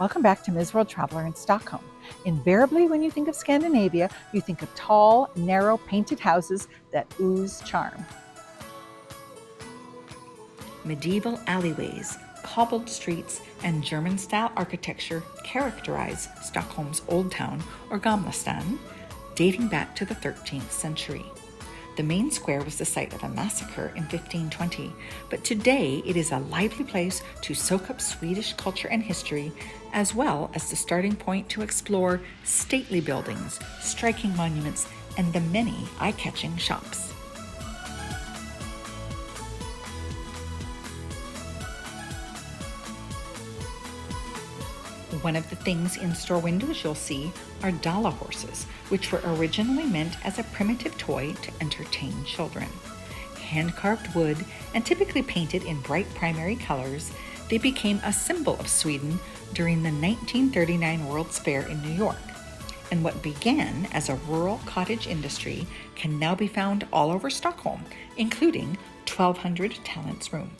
Welcome back to Ms. World Traveler in Stockholm. Invariably, when you think of Scandinavia, you think of tall, narrow, painted houses that ooze charm. Medieval alleyways, cobbled streets, and German-style architecture characterize Stockholm's Old Town, or Gamla dating back to the 13th century. The main square was the site of a massacre in 1520, but today it is a lively place to soak up Swedish culture and history, as well as the starting point to explore stately buildings, striking monuments, and the many eye-catching shops. One of the things in store windows you'll see are Dala horses, which were originally meant as a primitive toy to entertain children. Hand-carved wood and typically painted in bright primary colors, they became a symbol of Sweden during the 1939 World's Fair in New York. And what began as a rural cottage industry can now be found all over Stockholm, including 1,200 talets Rum.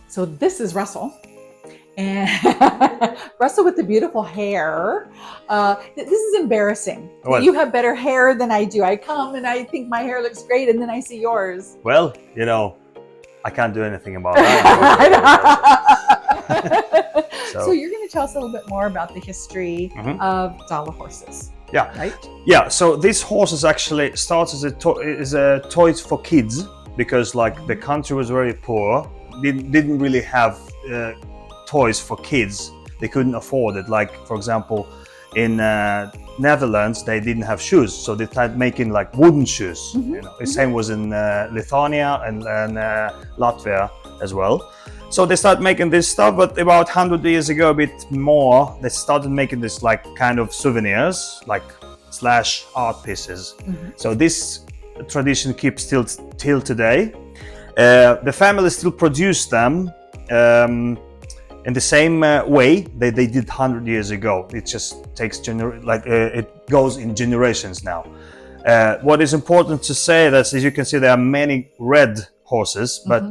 So this is Russell, and Russell with the beautiful hair. This is embarrassing. Well, you have better hair than I do. I come and I think my hair looks great, and then I see yours. well, I can't do anything about that. So you're going to tell us a little bit more about the history of Dala horses. Yeah, right? Yeah. So this horse is actually starts as a toy for kids because the country was very poor. Didn't really have toys for kids. They couldn't afford it. Like, for example, in Netherlands, they didn't have shoes, so they started making wooden shoes. The same was in Lithuania and Latvia as well. So they started making this stuff, but about 100 years ago, a bit more, they started making this kind of souvenirs, slash art pieces. So this tradition keeps till today. The family still produce them in the same way they did 100 years ago. It just takes it goes in generations now. What is important to say that, as you can see, there are many red horses, but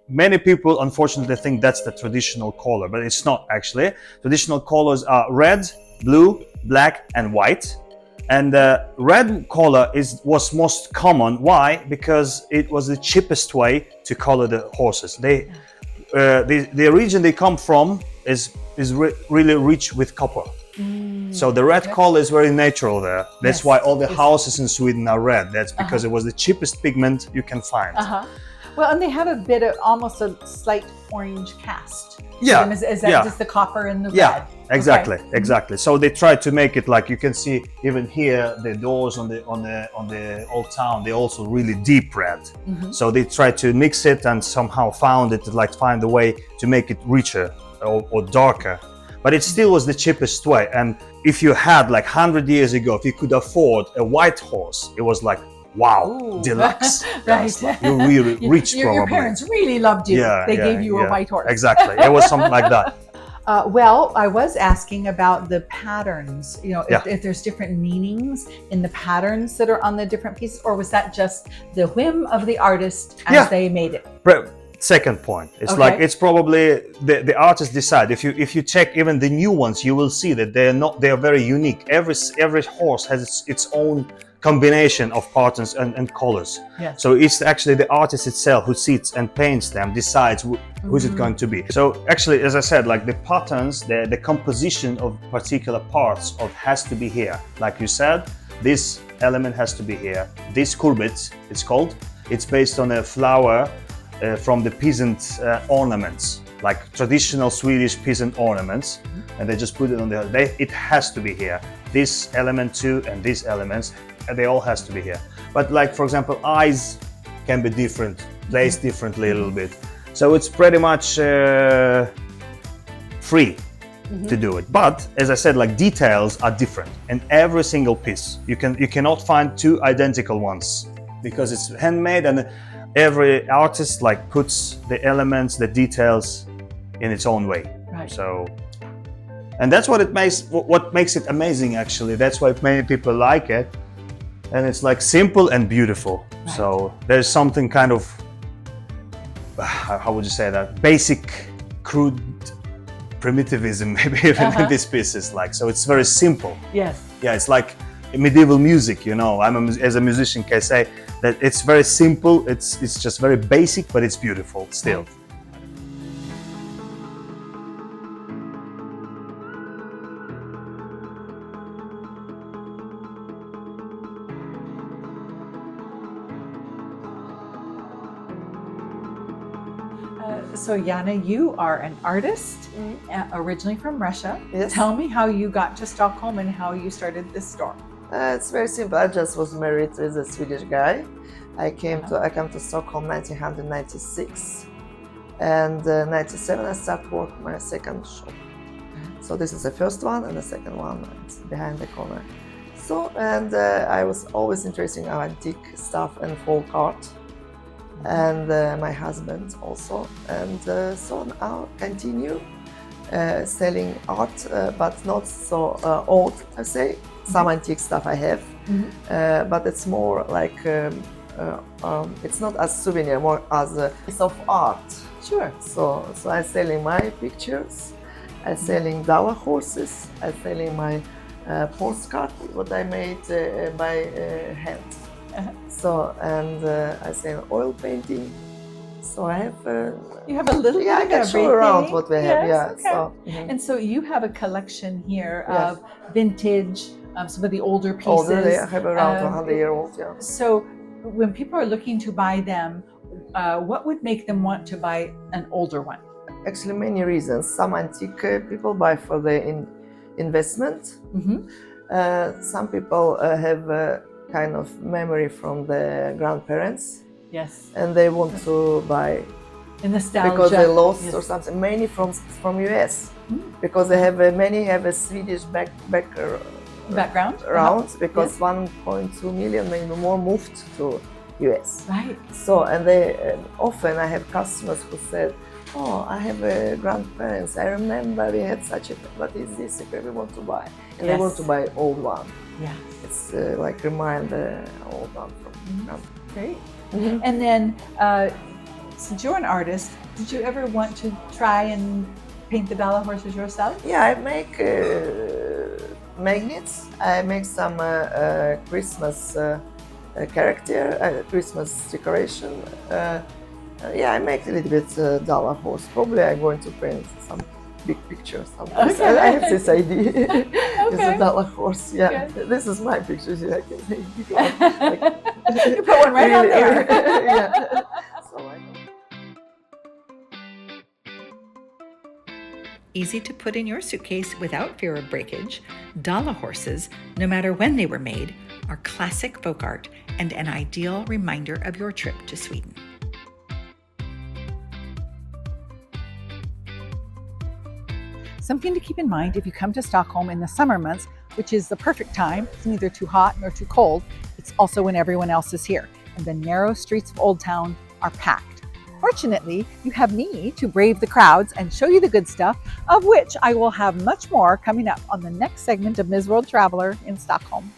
many people unfortunately think that's the traditional color, but it's not actually. Traditional colors are red, blue, black, and white. And the red color was most common. Why? Because it was the cheapest way to color the horses. The region they come from is really rich with copper. So the red color is very natural there. That's why all the houses in Sweden are red. That's because it was the cheapest pigment you can find. Well, and they have a bit of almost a slight orange cast. Yeah. Is that just the copper and the red? Exactly, exactly. So they try to make it you can see even here the doors on the Old Town, they're also really deep red. So they try to mix it and somehow find a way to make it richer or darker. But it still was the cheapest way. And if you had 100 years ago, if you could afford a white horse, it was wow, deluxe. Right. You're really rich, probably. Your parents really loved you. They gave you a white horse. Exactly. It was something like that. Well, I was asking about the patterns, if there's different meanings in the patterns that are on the different pieces, or was that just the whim of the artist as they made it? Second point. It's it's probably the artists decide. If you check even the new ones, you will see that they are very unique. Every horse has its own combination of patterns and colors. So it's actually the artist itself who sits and paints them, decides who's it going to be. So actually, as I said, the patterns, the composition of particular parts has to be here. Like you said, this element has to be here. This kurbit, it's called. It's based on a flower from the peasant ornaments, traditional Swedish peasant ornaments, and they just put it on it has to be here. This element too, and these elements, they all has to be here. But for example, eyes can be different, placed differently a little bit. So it's pretty much free to do it. But as I said, details are different in every single piece. You cannot find two identical ones because it's handmade, and every artist puts the elements, the details in its own way. Right. So And that's what makes it amazing, actually. That's why many people like it. And it's like simple and beautiful. Right. So there's something kind of, how would you say that? Basic, crude primitivism maybe in these pieces. Like, so it's very simple. Yes. Yeah, it's like medieval music, you know. As a musician can say that it's very simple. It's just very basic, but it's beautiful still. Right. So Janna, you are an artist, originally from Russia. Yes. Tell me how you got to Stockholm and how you started this store. It's very simple. I just was married with a Swedish guy. I came to Stockholm 1996, and 97 I started work my second shop. So this is the first one, and the second one is behind the corner. So I was always interested in antique stuff and folk art. And my husband also, and so now continue selling art, but not so old per se. Some antique stuff I have, but it's more like it's not as souvenir, more as a piece of art. Sure. So I'm selling my pictures, I'm selling Dala horses, I'm selling my postcard what I made by hand. So I sell oil painting. So I have. You have a little bit I of can everything. show around what we have. Yes, Yeah. okay. So. And so you have a collection here Yes. of vintage, some of the older pieces. Older, they have around 100-year-old. Yeah. So when people are looking to buy them, what would make them want to buy an older one? Actually, many reasons. Some antique people buy for the investment. Some people have kind of memory from the grandparents. Yes. And they want to buy In nostalgia. because they lost Yes. or something. Many from US because they have many have a Swedish Background. because 1.2 million maybe more moved to US. Right. So and they often I have customers who said, "Oh, I have grandparents. I remember we had such a. What is this? If we want to buy, and they want to buy old one. Yeah. It's like remind the old one from grandparents." Great. And then, since you're an artist, did you ever want to try and paint the Dala horses yourself? Yeah, I make magnets. I make some Christmas character, Christmas decoration. Yeah, I make a little bit Dala horse. Probably I'm going to paint some big pictures. Okay. I have this idea. It's a Dala horse. Yeah, Good. this is my picture. I can make You put one right out there. Yeah. So Easy to put in your suitcase without fear of breakage, Dala horses, no matter when they were made, are classic folk art and an ideal reminder of your trip to Sweden. Something to keep in mind if you come to Stockholm in the summer months, which is the perfect time. It's neither too hot nor too cold. It's also when everyone else is here, and the narrow streets of Old Town are packed. Fortunately, you have me to brave the crowds and show you the good stuff, of which I will have much more coming up on the next segment of Ms. World Traveler in Stockholm.